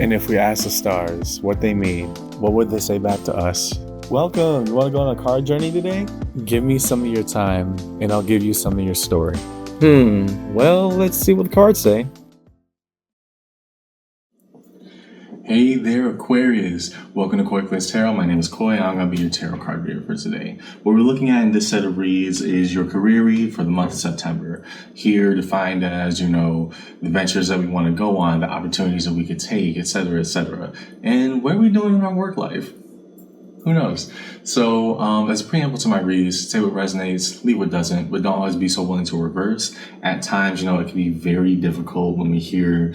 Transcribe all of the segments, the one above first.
And if we ask the stars what they mean, what would they say back to us? Welcome! You want to go on a card journey today? Give me some of your time, and I'll give you some of your story. Well, let's see what the cards say. Hey there, Aquarius. Welcome to AQUARIUS Tarot. My name is Koi. I'm going to be your tarot card reader for today. What we're looking at in this set of reads is your career read for the month of September. Here defined as, the ventures that we want to go on, the opportunities that we could take, etc., etc. And what are we doing in our work life? Who knows? So as a preamble to my reads, say what resonates, leave what doesn't, but don't always be so willing to reverse. At times, it can be very difficult when we hear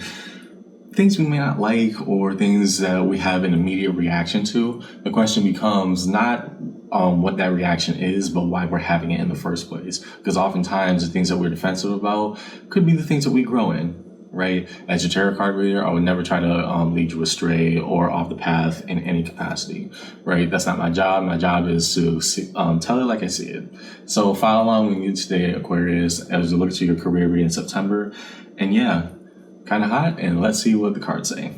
things we may not like or things that we have an immediate reaction to. The question becomes not what that reaction is, but why we're having it in the first place. Because oftentimes the things that we're defensive about could be the things that we grow in, right? As your tarot card reader, I would never try to lead you astray or off the path in any capacity, right? That's not my job. My job is to tell it like I see it. So follow along with me today, Aquarius, as we look at your career read in September. And yeah, kind of hot, and let's see what the cards say.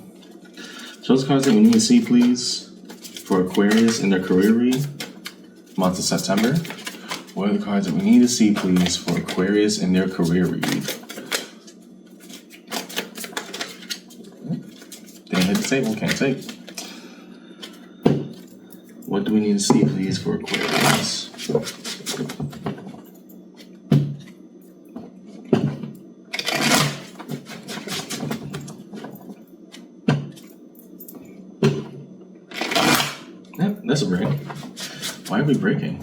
Show us the cards that we need to see, please, for Aquarius in their career read, month of September. What are the cards that we need to see, please, for Aquarius in their career read? Didn't hit the table, can't take. What do we need to see, please, for Aquarius? That's a break. Why are we breaking?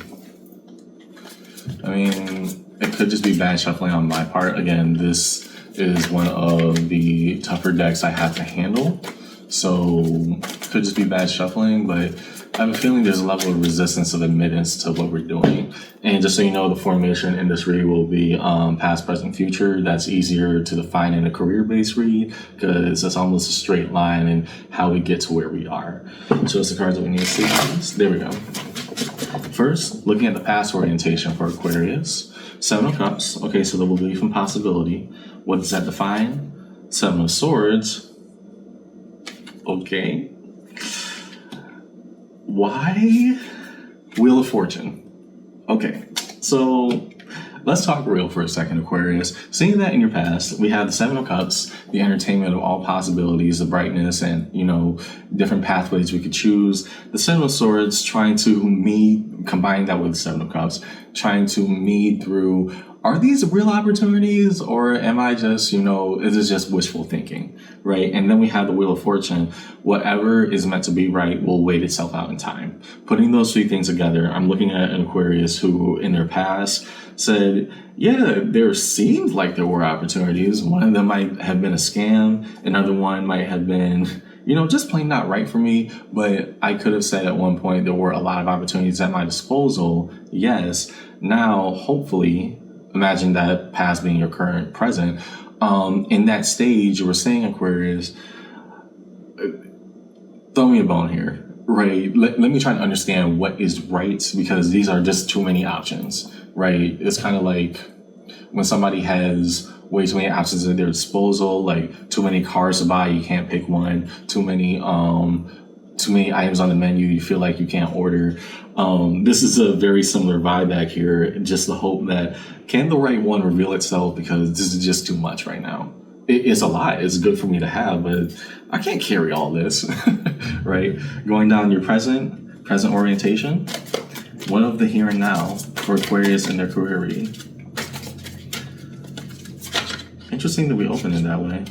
I mean, it could just be bad shuffling on my part. Again, this is one of the tougher decks I have to handle. So, could just be bad shuffling, but I have a feeling there's a level of resistance of admittance to what we're doing. And just so you know, the formation in this read will be past, present, future. That's easier to define in a career-based read because it's almost a straight line in how we get to where we are. So it's the cards that we need to see. There we go. First, looking at the past orientation for Aquarius. Seven of Cups. Okay, so the belief and possibility. What does that define? Seven of Swords. Okay. Why Wheel of Fortune? Okay, so let's talk real for a second, Aquarius. Seeing that in your past, we have the Seven of Cups, the entertainment of all possibilities, the brightness, and, different pathways we could choose. The Seven of Swords trying to combine that with the Seven of Cups, trying to mead through, are these real opportunities or am I just, is this just wishful thinking, right? And then we have the Wheel of Fortune. Whatever is meant to be right will wait itself out in time. Putting those three things together, I'm looking at an Aquarius who in their past said, yeah, there seemed like there were opportunities. One of them might have been a scam. Another one might have been, just plain not right for me. But I could have said at one point there were a lot of opportunities at my disposal. Yes. Now, hopefully, imagine that past being your current present. In that stage, you were saying, Aquarius, throw me a bone here, right? Let me try to understand what is right, because these are just too many options, right? It's kind of like when somebody has way too many options at their disposal, like too many cars to buy, you can't pick one, too many items on the menu, you feel like you can't order. This is a very similar vibe back here. Just the hope that can the right one reveal itself, because this is just too much right now. It's a lot. It's good for me to have, but I can't carry all this, right? Going down your present orientation. One of the here and now for Aquarius in their career read. Interesting that we opened it that way.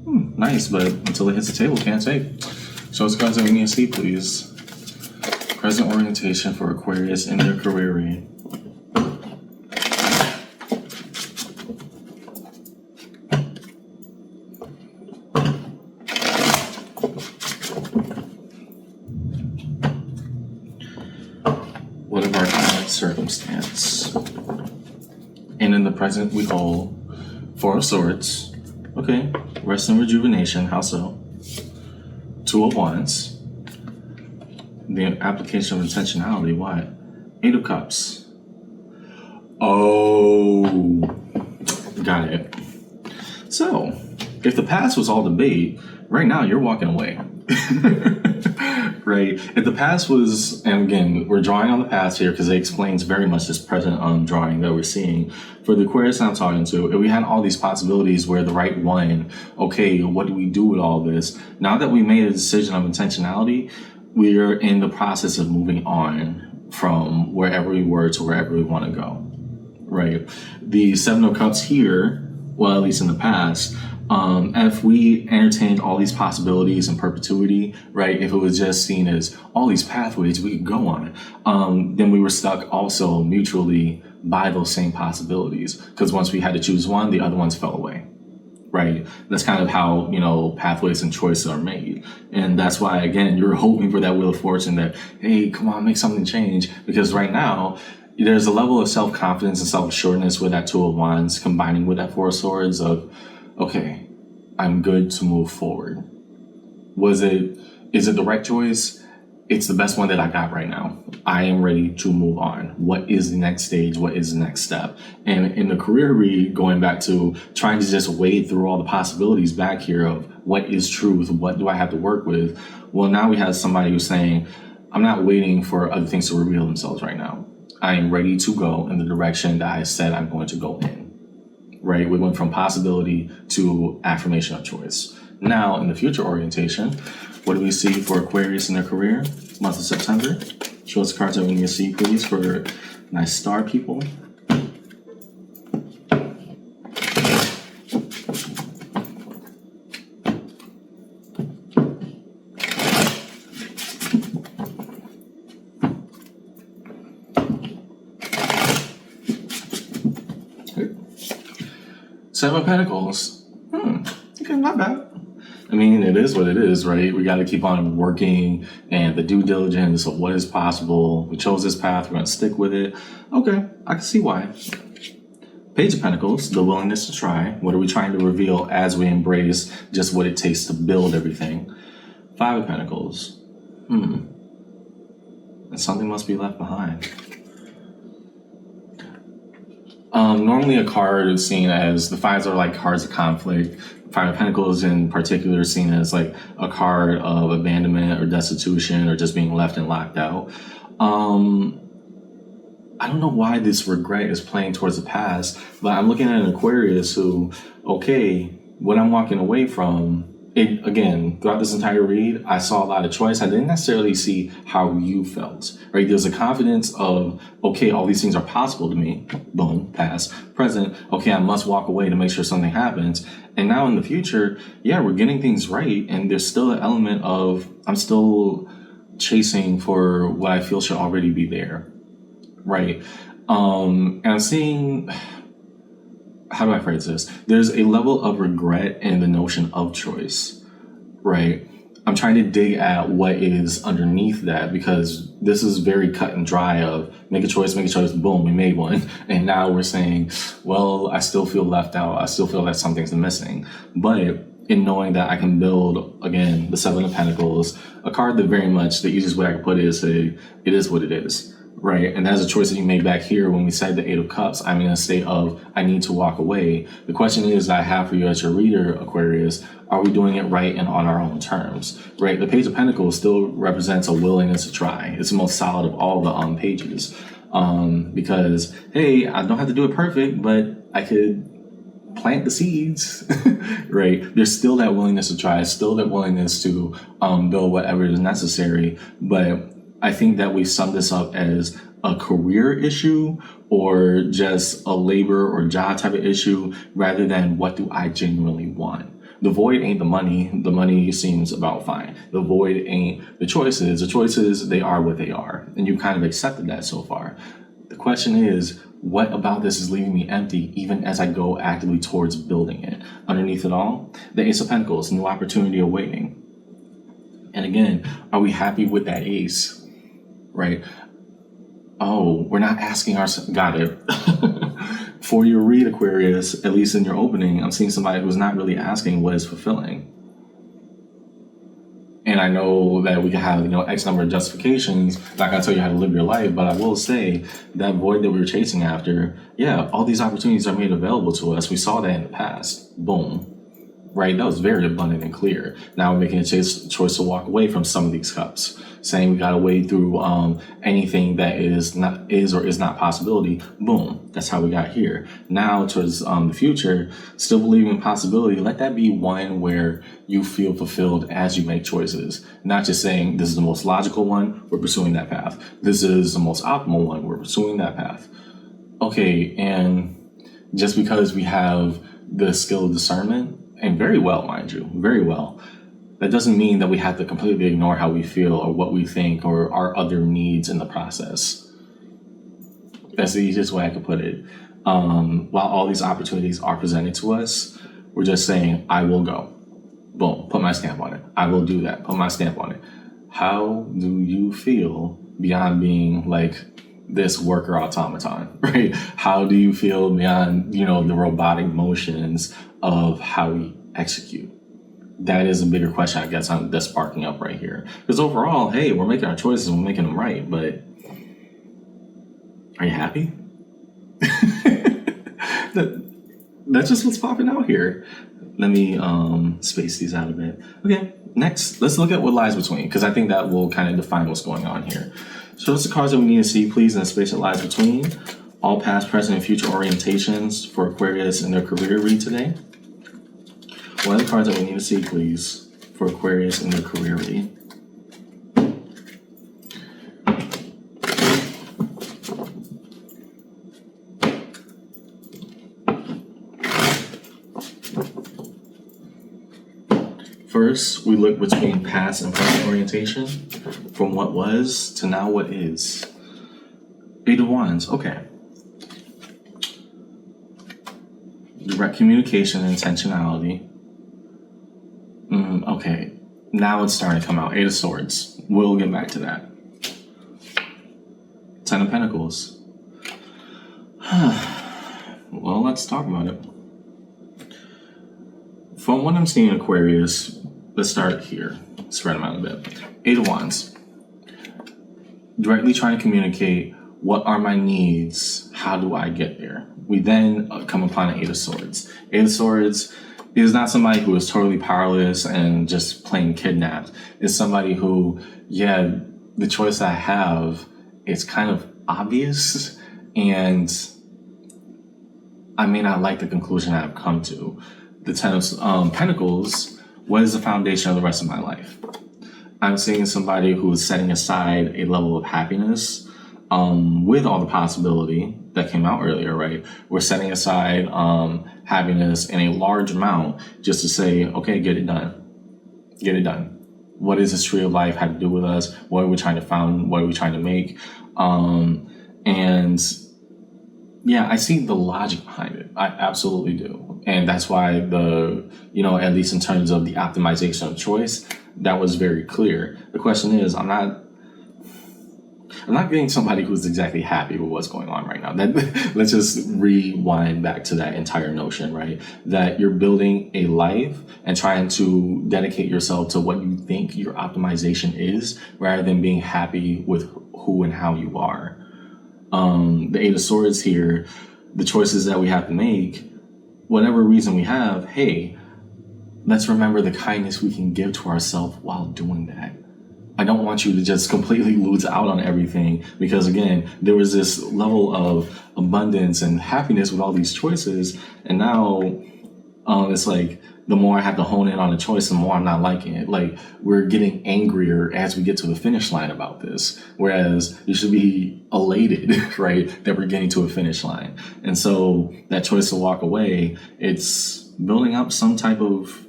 Nice, but until it hits the table, can't take. Show us cards that we need to see, please. Present orientation for Aquarius in their career read. What of our current circumstance? And in the present, we hold Four of Swords. Okay, rest and rejuvenation. How so? Two of Wands. The application of intentionality. What? Eight of Cups. Oh, got it. So, If the past was all debate, right now you're walking away. Right? If the past was, and again, we're drawing on the past here because it explains very much this present drawing that we're seeing. For the Aquarius I'm talking to, if we had all these possibilities where the right one, okay, what do we do with all this? Now that we made a decision of intentionality, we are in the process of moving on from wherever we were to wherever we want to go. Right? The Seven of Cups here, well, at least in the past, if we entertained all these possibilities in perpetuity, right, if it was just seen as all these pathways we could go on, then we were stuck also mutually by those same possibilities. Because once we had to choose one, the other ones fell away, right? That's kind of how, pathways and choices are made. And that's why, again, you're hoping for that wheel of fortune that, hey, come on, make something change. Because right now, there's a level of self-confidence and self-assuredness with that Two of Wands combining with that Four of Swords of, okay, I'm good to move forward. Is it the right choice? It's the best one that I got right now. I am ready to move on. What is the next stage? What is the next step? And in the career read, going back to trying to just wade through all the possibilities back here of what is truth? What do I have to work with? Well, now we have somebody who's saying, I'm not waiting for other things to reveal themselves right now. I am ready to go in the direction that I said I'm going to go in. Right? We went from possibility to affirmation of choice. Now, in the future orientation, what do we see for Aquarius in their career? Month of September. Show us cards that we need to see, please, for nice star people. Seven of Pentacles. Okay, not bad. I mean, it is what it is, right? We got to keep on working and the due diligence of what is possible. We chose this path. We're going to stick with it. Okay, I can see why. Page of Pentacles, the willingness to try. What are we trying to reveal as we embrace just what it takes to build everything? Five of Pentacles. And something must be left behind. Normally a card is seen as, the fives are like cards of conflict. Five of Pentacles in particular is seen as like a card of abandonment or destitution or just being left and locked out. I don't know why this regret is playing towards the past, but I'm looking at an Aquarius who, okay, what I'm walking away from, it, again, throughout this entire read, I saw a lot of choice. I didn't necessarily see how you felt, right? There's a confidence of, okay, all these things are possible to me. Boom, past, present. Okay, I must walk away to make sure something happens. And now in the future, yeah, we're getting things right. And there's still an element of, I'm still chasing for what I feel should already be there, right? And I'm seeing, how do I phrase this? There's a level of regret in the notion of choice, right? I'm trying to dig at what is underneath that because this is very cut and dry of make a choice, boom, we made one. And now we're saying, well, I still feel left out. I still feel that something's missing. But in knowing that I can build, again, the Seven of Pentacles, a card that very much, the easiest way I can put it is say, it is what it is. Right, and that's a choice that you made back here when we said the Eight of Cups. I'm in a state of, I need to walk away. The question is that I have for you as your reader, Aquarius, are we doing it right and on our own terms? Right, the Page of Pentacles still represents a willingness to try. It's the most solid of all the pages. Because, hey, I don't have to do it perfect, but I could plant the seeds, right? There's still that willingness to try, still that willingness to build whatever is necessary, but I think that we sum this up as a career issue or just a labor or job type of issue rather than what do I genuinely want. The void ain't the money. The money seems about fine. The void ain't the choices. The choices, they are what they are. And you kind of accepted that so far. The question is, what about this is leaving me empty even as I go actively towards building it? Underneath it all, the Ace of Pentacles, new opportunity awaiting. And again, are we happy with that ace? Right? Oh, we're not asking ourselves. Got it. For your read, Aquarius, at least in your opening, I'm seeing somebody who's not really asking what is fulfilling. And I know that we can have, X number of justifications. Not gonna tell you how to live your life, but I will say that void that we were chasing after, yeah, all these opportunities are made available to us. We saw that in the past. Boom. right? That was very abundant and clear. Now we're making a choice to walk away from some of these cups, saying we got to wade through anything that is or is not possibility. Boom, that's how we got here. Now towards the future, still believing in possibility. Let that be one where you feel fulfilled as you make choices, not just saying this is the most logical one, we're pursuing that path. This is the most optimal one, we're pursuing that path. Okay, and just because we have the skill of discernment, and very well, mind you, very well, that doesn't mean that we have to completely ignore how we feel or what we think or our other needs in the process. That's the easiest way I could put it. While all these opportunities are presented to us, we're just saying, I will go. Boom, put my stamp on it. I will do that, put my stamp on it. How do you feel beyond being like this worker automaton, right? How do you feel beyond, the robotic motions of how we execute? That is a bigger question, I guess, that's sparking up right here. Because overall, hey, we're making our choices and we're making them right, but are you happy? That's just what's popping out here. Let me space these out a bit. Okay, next, let's look at what lies between, because I think that will kind of define what's going on here. So that's the cards that we need to see, please, in the space that lies between. All past, present, and future orientations for Aquarius in their career read today. What are the cards that we need to see, please, for Aquarius in their career read? First, we look between past and present orientation, from what was to now what is. Eight of Wands, okay. Direct communication and intentionality. Okay, now it's starting to come out. Eight of Swords, we'll get back to that. Ten of Pentacles. Well, let's talk about it. From what I'm seeing in Aquarius, let's start here. Spread them out a bit. Eight of Wands. Directly trying to communicate, what are my needs? How do I get there? We then come upon an Eight of Swords. Eight of Swords is not somebody who is totally powerless and just plain kidnapped. It's somebody who, the choice I have is kind of obvious, and I may not like the conclusion I've come to. The Ten of Pentacles, what is the foundation of the rest of my life? I'm seeing somebody who is setting aside a level of happiness with all the possibility that came out earlier, right? We're setting aside happiness in a large amount just to say, okay, get it done. Get it done. What does this tree of life have to do with us? What are we trying to find? What are we trying to make? I see the logic behind it. I absolutely do. And that's why at least in terms of the optimization of choice, that was very clear. The question is, I'm not getting somebody who's exactly happy with what's going on right now. Let's just rewind back to that entire notion, right? That you're building a life and trying to dedicate yourself to what you think your optimization is, rather than being happy with who and how you are. The Eight of Swords here, the choices that we have to make, whatever reason we have, hey, let's remember the kindness we can give to ourselves while doing that. I don't want you to just completely lose out on everything, because again, there was this level of abundance and happiness with all these choices, and now it's like the more I have to hone in on a choice, the more I'm not liking it. Like, we're getting angrier as we get to the finish line about this, whereas you should be elated, right, that we're getting to a finish line. And so that choice to walk away, it's building up some type of,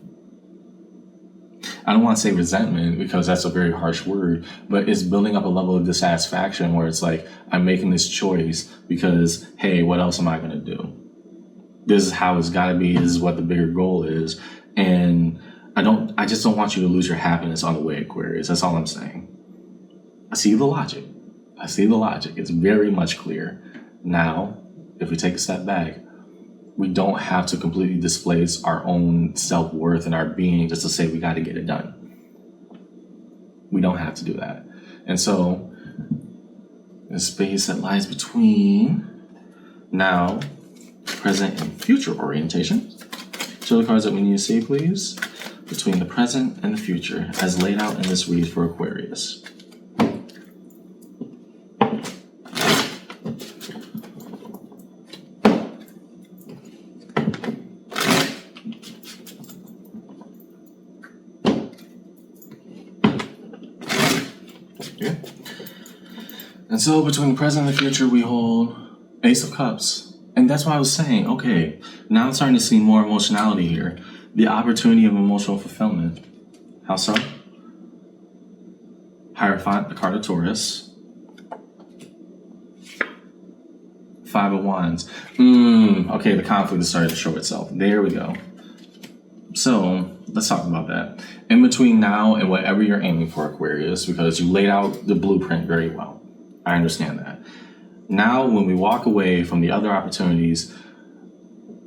I don't want to say resentment, because that's a very harsh word, but it's building up a level of dissatisfaction where it's like, I'm making this choice because, hey, what else am I going to do? This is how it's got to be. This is what the bigger goal is. And I just don't want you to lose your happiness on the way, Aquarius. That's all I'm saying. I see the logic. It's very much clear. Now, if we take a step back, we don't have to completely displace our own self-worth and our being just to say we got to get it done. We don't have to do that. And so the space that lies between now, present, and future orientation. Show the cards that we need to see, please. Between the present and the future, as laid out in this read for Aquarius. Okay. And so between the present and the future, we hold Ace of Cups. And that's why I was saying, okay, now I'm starting to see more emotionality here. The opportunity of emotional fulfillment. How so? Hierophant, the card of Taurus. Five of Wands. Okay, the conflict is starting to show itself. There we go. So, let's talk about that. In between now and whatever you're aiming for, Aquarius, because you laid out the blueprint very well. I understand that. Now, when we walk away from the other opportunities,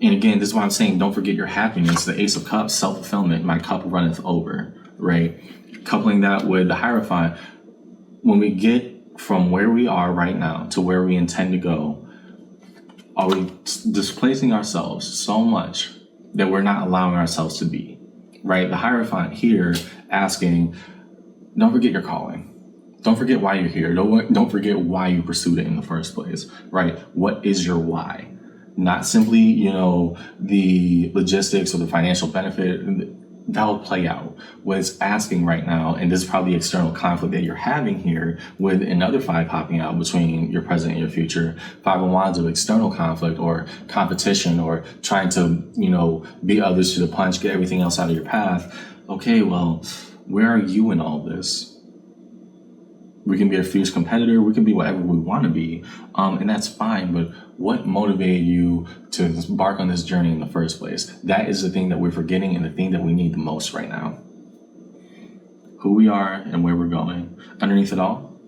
and again, this is why I'm saying don't forget your happiness. The Ace of Cups, self-fulfillment, my cup runneth over, right? Coupling that with the Hierophant, when we get from where we are right now to where we intend to go, are we displacing ourselves so much that we're not allowing ourselves to be, right? The Hierophant here asking, don't forget your calling. Don't forget why you're here. Don't forget why you pursued it in the first place, right? What is your why? Not simply, the logistics or the financial benefit. That'll play out. What it's asking right now, and this is probably external conflict that you're having here with another five popping out between your present and your future. Five of Wands of external conflict or competition or trying to, beat others to the punch, get everything else out of your path. Okay, well, where are you in all this? We can be a fierce competitor. We can be whatever we want to be. And that's fine. But what motivated you to embark on this journey in the first place? That is the thing that we're forgetting and the thing that we need the most right now. Who we are and where we're going. Underneath it all,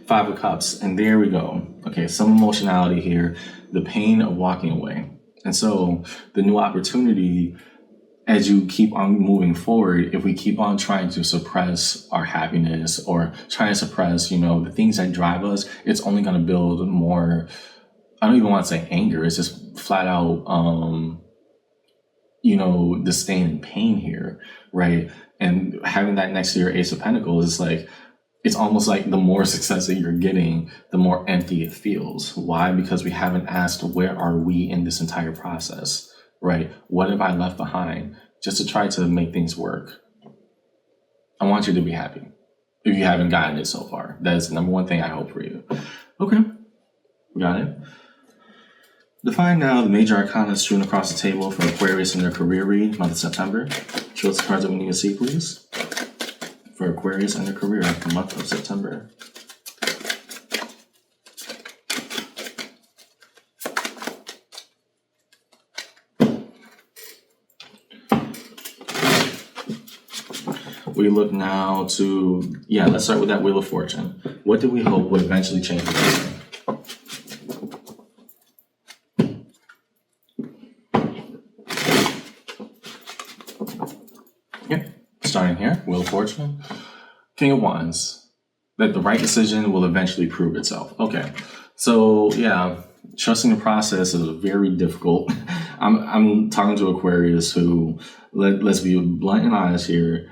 Five of Cups. And there we go. Okay, some emotionality here. The pain of walking away. And so the new opportunity, as you keep on moving forward, if we keep on trying to suppress our happiness or trying to suppress, the things that drive us, it's only going to build more, I don't even want to say anger. It's just flat out, disdain and pain here, right? And having that next to your Ace of Pentacles, it's almost like the more success that you're getting, the more empty it feels. Why? Because we haven't asked, where are we in this entire process? Right? What have I left behind just to try to make things work? I want you to be happy if you haven't gotten it so far. That is the number one thing I hope for you. Okay, got it. Define now the major arcana strewn across the table for Aquarius in their career read, month of September. Show us the cards that we need to see, please. For Aquarius and their career, the month of September. We look now to, let's start with that Wheel of Fortune. What do we hope would eventually change the destiny? Starting here, Wheel of Fortune. King of Wands. That the right decision will eventually prove itself. Okay, so trusting the process is very difficult. I'm talking to Aquarius who, let's be blunt and honest here,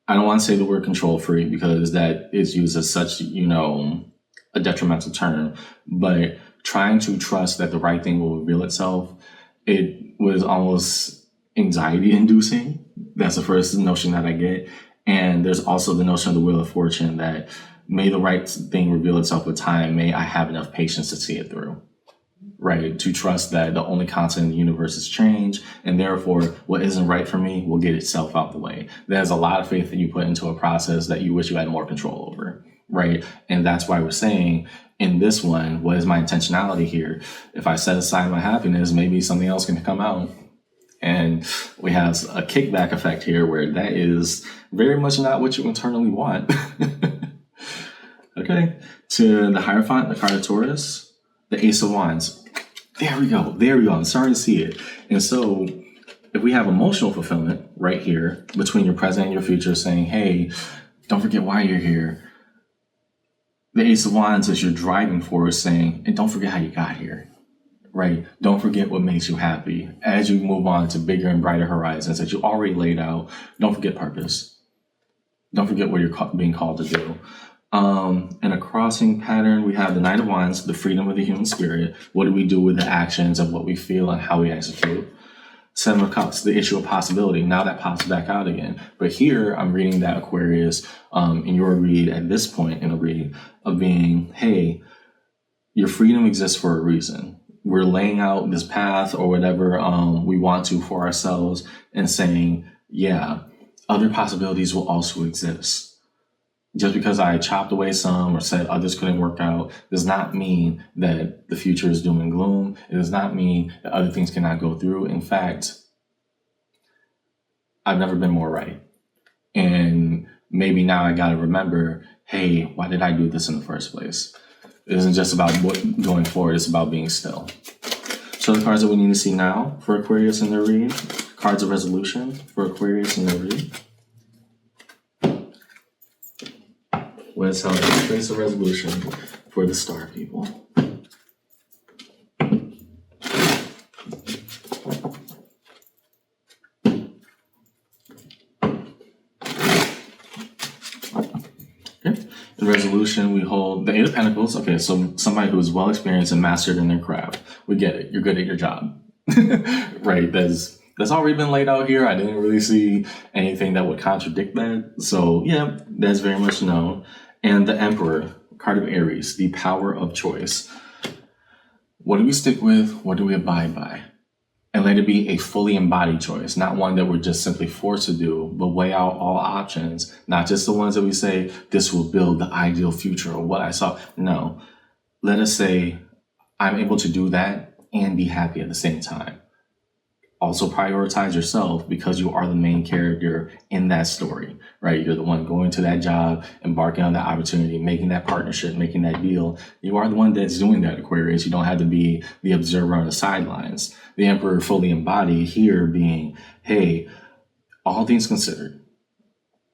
I don't want to say the word control freak because that is used as such, a detrimental term, but trying to trust that the right thing will reveal itself, it was almost anxiety inducing. That's the first notion that I get. And there's also the notion of the Wheel of Fortune that may the right thing reveal itself with time. May I have enough patience to see it through. Right, to trust that the only constant in the universe is change, and therefore what isn't right for me will get itself out the way. There's a lot of faith that you put into a process that you wish you had more control over, right? And that's why we're saying in this one, what is my intentionality here? If I set aside my happiness, maybe something else can come out. And we have a kickback effect here where that is very much not what you internally want. Okay, to the Hierophant, the card of Taurus, the Ace of Wands. There we go. I'm starting to see it. And so if we have emotional fulfillment right here between your present and your future saying, hey, don't forget why you're here. The Ace of Wands is your driving force saying, and don't forget how you got here. right? Don't forget what makes you happy. As you move on to bigger and brighter horizons that you already laid out, don't forget purpose. Don't forget what you're being called to do. In a crossing pattern, we have the Knight of Wands, the freedom of the human spirit. What do we do with the actions of what we feel and how we execute? Seven of Cups, the issue of possibility. Now that pops back out again. But here I'm reading that Aquarius in your read at this point in a read of being, hey, your freedom exists for a reason. We're laying out this path or whatever we want to for ourselves and saying, yeah, other possibilities will also exist. Just because I chopped away some or said others couldn't work out does not mean that the future is doom and gloom. It does not mean that other things cannot go through. In fact, I've never been more right. And maybe now I got to remember, hey, why did I do this in the first place? It isn't just about going forward. It's about being still. So the cards that we need to see now for Aquarius in their read. Cards of resolution for Aquarius in their read. What is held in trace of resolution for the star people? Okay. In resolution, we hold the Eight of Pentacles. Okay, so somebody who is well experienced and mastered in their craft. We get it. You're good at your job. Right? That's already been laid out here. I didn't really see anything that would contradict that. So yeah, that's very much known. And the Emperor, card of Aries, the power of choice. What do we stick with? What do we abide by? And let it be a fully embodied choice, not one that we're just simply forced to do, but weigh out all options, not just the ones that we say, this will build the ideal future or what I saw. No, let us say, I'm able to do that and be happy at the same time. Also prioritize yourself because you are the main character in that story, right? You're the one going to that job, embarking on that opportunity, making that partnership, making that deal. You are the one that's doing that, Aquarius. You don't have to be the observer on the sidelines. The Emperor fully embodied here being, hey, all things considered,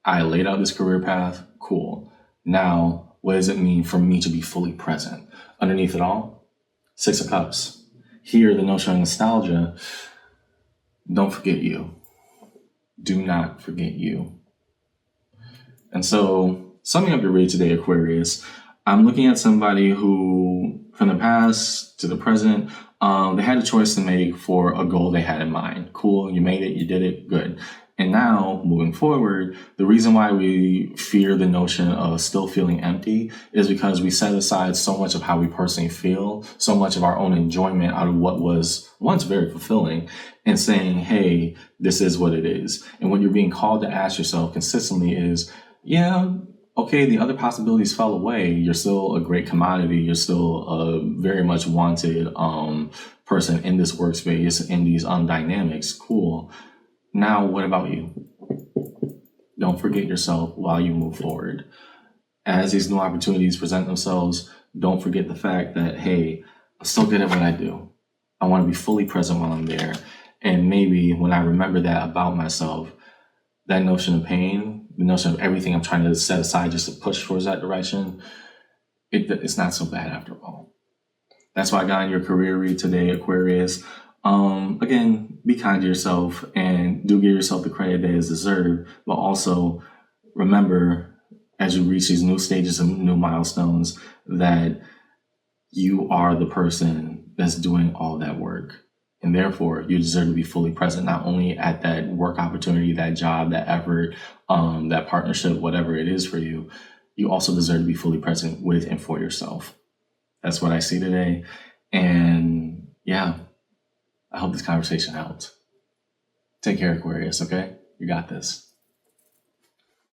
I laid out this career path. Cool. Now, what does it mean for me to be fully present? Underneath it all, Six of Cups. Here, the notion of nostalgia. Don't forget you. Do not forget you. And so, summing up your read today, Aquarius, I'm looking at somebody who, from the past to the present, they had a choice to make for a goal they had in mind. Cool, you made it, you did it, good. And now, moving forward, the reason why we fear the notion of still feeling empty is because we set aside so much of how we personally feel, so much of our own enjoyment out of what was once very fulfilling, and saying, hey, this is what it is. And what you're being called to ask yourself consistently is, yeah, okay, the other possibilities fell away. You're still a great commodity. You're still a very much wanted person in this workspace, in these dynamics. Cool. Now, what about you? Don't forget yourself while you move forward. As these new opportunities present themselves, don't forget the fact that, hey, I'm still good at what I do. I want to be fully present while I'm there. And maybe when I remember that about myself, that notion of pain, the notion of everything I'm trying to set aside just to push towards that direction, it's not so bad after all. That's why I got in your career read today, Aquarius. Again, be kind to yourself and do give yourself the credit that is deserved, but also remember as you reach these new stages and new milestones that you are the person that's doing all that work. And therefore, you deserve to be fully present, not only at that work opportunity, that job, that effort, that partnership, whatever it is for you. You also deserve to be fully present with and for yourself. That's what I see today. And yeah, I hope this conversation helped. Take care, Aquarius, okay? You got this.